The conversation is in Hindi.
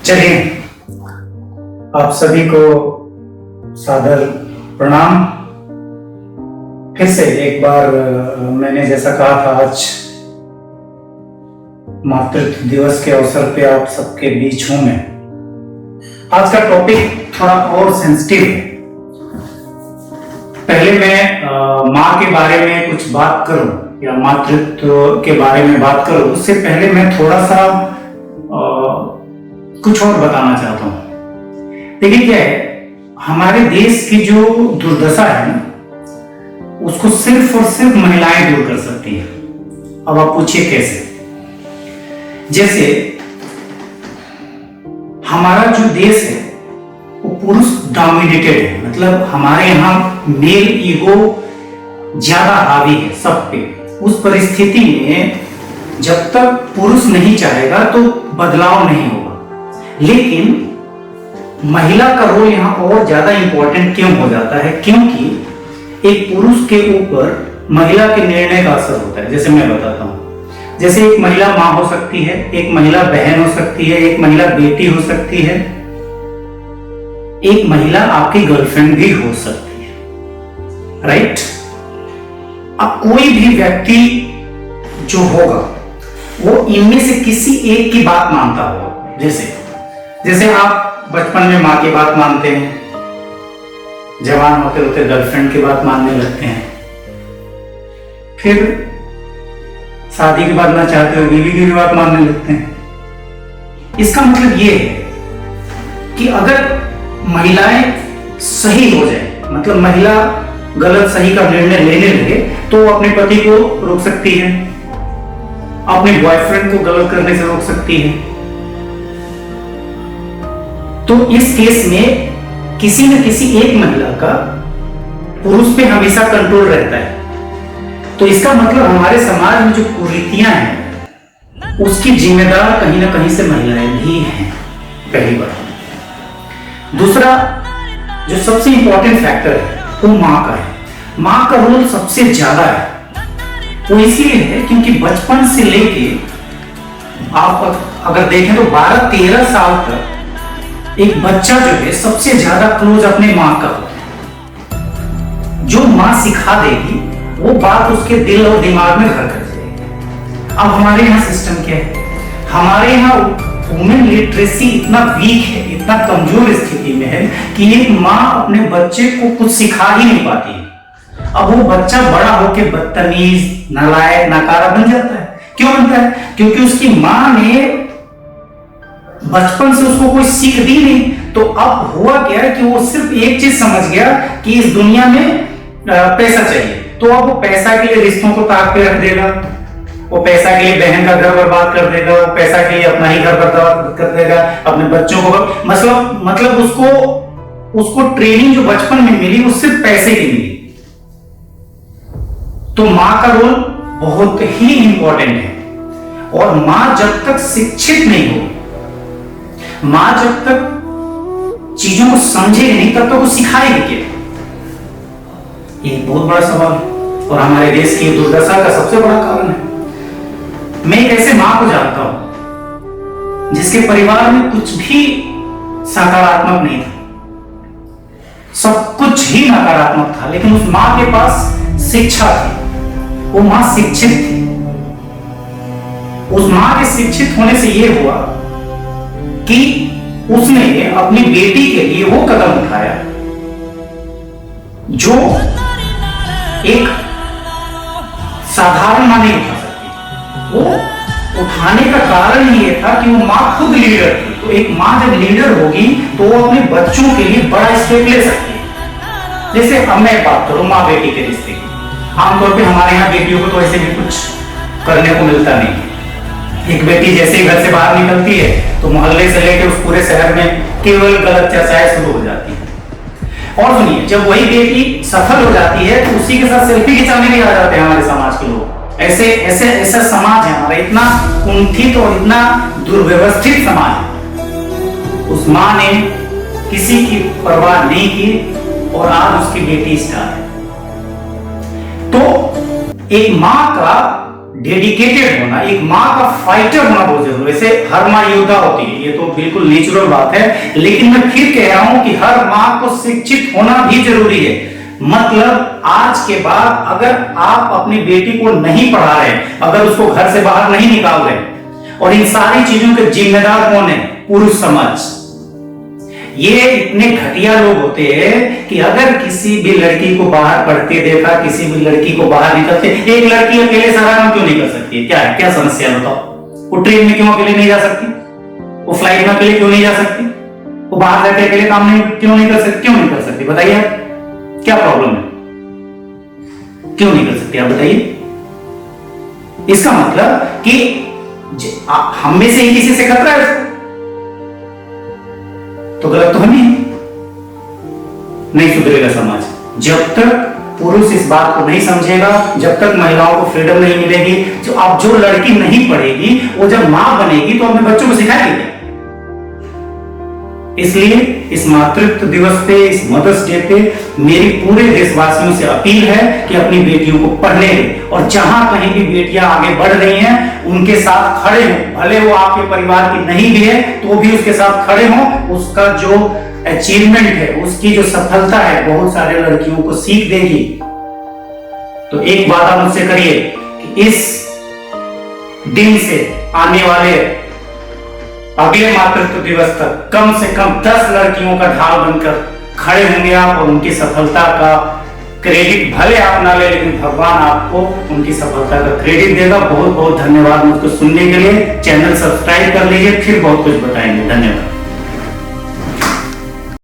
चलिए, आप सभी को सादर प्रणाम। फिर से एक बार मैंने जैसा कहा था, आज मातृत्व दिवस के अवसर पे आप सबके बीच हूं मैं। आज का टॉपिक थोड़ा और सेंसिटिव है। पहले मैं माँ के बारे में कुछ बात करूं या मातृत्व के बारे में बात करूं, उससे पहले मैं थोड़ा सा कुछ और बताना चाहता हूं। देखिए क्या है, हमारे देश की जो दुर्दशा है ना, उसको सिर्फ और सिर्फ महिलाएं दूर कर सकती हैं। अब आप पूछिए कैसे। जैसे हमारा जो देश है वो पुरुष डोमिनेटेड है, मतलब हमारे यहाँ मेल ईगो ज्यादा हावी है सब पे। उस परिस्थिति में जब तक पुरुष नहीं चाहेगा तो बदलाव नहीं होगा। लेकिन महिला का रोल यहाँ और ज्यादा इंपॉर्टेंट क्यों हो जाता है? क्योंकि एक पुरुष के ऊपर महिला के निर्णय का असर होता है। जैसे मैं बताता हूं, जैसे एक महिला मां हो सकती है, एक महिला बहन हो सकती है, एक महिला बेटी हो सकती है, एक महिला आपकी गर्लफ्रेंड भी हो सकती है, राइट? अब कोई भी व्यक्ति जो होगा वो इनमें से किसी एक की बात मानता होगा। जैसे आप बचपन में माँ की बात मानते हैं, जवान होते होते गर्लफ्रेंड की बात मानने लगते हैं, फिर शादी के बाद ना चाहते हुए बीवी की भी बात मानने लगते हैं। इसका मतलब ये है कि अगर महिलाएं सही हो जाए, मतलब महिला गलत सही का निर्णय लेने लगे, तो अपने पति को रोक सकती है, अपने बॉयफ्रेंड को गलत करने से रोक सकती है। तो इस केस में किसी न किसी एक महिला का पुरुष पे हमेशा कंट्रोल रहता है। तो इसका मतलब हमारे समाज में जो कुरीतियां हैं उसकी जिम्मेदार कहीं ना कहीं से महिलाएं भी हैं, पहली बात। दूसरा जो सबसे इंपॉर्टेंट फैक्टर है वो मां का है। मां का रोल सबसे ज्यादा है। वो इसलिए है क्योंकि बचपन से लेके आप अगर देखें तो 12-13 साल तक एक बच्चा जो है सबसे ज्यादा क्लोज अपने मां का होता है। जो मां सिखा देगी वो बात उसके दिल और दिमाग में घर कर जाएगी। अब हमारे यहाँ सिस्टम क्या है? हमारे यहाँ वुमेन लिटरेसी इतना वीक है, इतना कमजोर स्थिति में है कि एक मां अपने बच्चे को कुछ सिखा ही नहीं पाती। अब वो बच्चा बड़ा होकर बदतमीज, नालायक, नकारा बन जाता है। क्यों बनता है? क्योंकि उसकी मां ने बचपन से उसको कोई सीख दी नहीं। तो अब हुआ क्या है कि वो सिर्फ एक चीज समझ गया कि इस दुनिया में पैसा चाहिए, तो अब वो पैसा के लिए रिश्तों को ताक पे रख देगा, वो पैसा के लिए बहन का घर बर्बाद कर देगा, वो पैसा के लिए अपना ही घर बर्बाद कर देगा, अपने बच्चों को। मतलब उसको ट्रेनिंग जो बचपन में मिली वो सिर्फ पैसे की मिली। तो मां का रोल बहुत ही इंपॉर्टेंट है। और मां जब तक शिक्षित नहीं हो, मां जब तक चीजों को समझेगी नहीं, तब तक वो सिखाएगी क्या? ये बहुत बड़ा सवाल है और हमारे देश की दुर्दशा का सबसे बड़ा कारण है। मैं एक ऐसे मां को जानता हूं जिसके परिवार में कुछ भी सकारात्मक नहीं था, सब कुछ ही नकारात्मक था, लेकिन उस मां के पास शिक्षा थी। वो मां शिक्षित थी। उस मां के शिक्षित होने से यह हुआ कि उसने अपनी बेटी के लिए वो कदम उठाया जो एक साधारण मां नहीं उठा सकती। वो उठाने का कारण ये था कि वो मां खुद लीडर थी। तो एक मां जब लीडर होगी तो वो अपने बच्चों के लिए बड़ा स्टेप ले सकती है। जैसे अब मैं बात करूं मां बेटी के रिश्ते की, आमतौर पे हमारे यहाँ बेटियों को तो ऐसे भी कुछ करने को मिलता नहीं। एक बेटी जैसे ही घर से बाहर निकलती है तो मोहल्ले से लेकर उस पूरे शहर में केवल गलत चर्चाएं शुरू हो जाती है। और सुनिए, जब वही बेटी सफल हो जाती है तो उसी के साथ सेल्फी खिंचाने भी आ जाते हैं हमारे समाज के लोग। ऐसा समाज है हमारा, इतना कुंठित और इतना दुर्व्यवस्थित समाज है। उस मां ने किसी की परवाह नहीं की और आज उसकी बेटी स्टार है। तो एक मां का डेडिकेटेड होना, एक माँ का फाइटर होना बहुत जरूरी है। वैसे हर माँ योद्धा होती है, ये तो बिल्कुल नेचुरल बात है, लेकिन मैं फिर कह रहा हूं कि हर माँ को शिक्षित होना भी जरूरी है। मतलब आज के बाद अगर आप अपनी बेटी को नहीं पढ़ा रहे, अगर उसको घर से बाहर नहीं निकाल रहे, और इन सारी चीजों के जिम्मेदार कौन है? पुरुष समाज। ये इतने घटिया लोग होते हैं कि अगर किसी भी लड़की को बाहर पढ़ते देखा, किसी भी लड़की को बाहर निकलते, एक लड़की अकेले सारा काम क्यों नहीं कर सकती? क्या है, क्या समस्या है बताओ? वो ट्रेन में क्यों अकेले नहीं जा सकती? वो फ्लाइट में अकेले क्यों नहीं जा सकती? वो बाहर जाके अकेले काम क्यों नहीं कर सकती? क्यों नहीं कर सकती बताइए, क्या प्रॉब्लम है? क्यों नहीं कर सकती आप बताइए? इसका मतलब कि हम में से ही किसी से खतरा है, तो गलत तो हम ही नहीं सुधरेगा समाज जब तक पुरुष इस बात को नहीं समझेगा, जब तक महिलाओं को फ्रीडम नहीं मिलेगी। जो लड़की नहीं पढ़ेगी वो जब मां बनेगी तो अपने बच्चों को सिखाएगी। इसलिए इस मातृत्व दिवस पे, इस मदर्स डे पे मेरी पूरे देशवासियों से अपील है कि अपनी बेटियों को पढ़ने दें, और जहां कहीं भी बेटियां आगे बढ़ रही हैं उनके साथ खड़े हों। भले वो आपके परिवार की नहीं भी है तो भी उसके साथ खड़े हों। उसका जो अचीवमेंट है, उसकी जो सफलता है, बहुत सारे लड़कियों को सीख देगी। तो एक बात आप मुझसे करिए कि इस दिन से आने वाले अगले मातृत्व दिवस तक कम से कम 10 लड़कियों का ढाल बनकर खड़े होंगे आप, और उनकी सफलता का क्रेडिट भले आप ना ले, लेकिन भगवान आपको उनकी सफलता का क्रेडिट देगा। बहुत बहुत धन्यवाद मुझको सुनने के लिए। चैनल सब्सक्राइब कर लीजिए, फिर बहुत कुछ बताएंगे। धन्यवाद।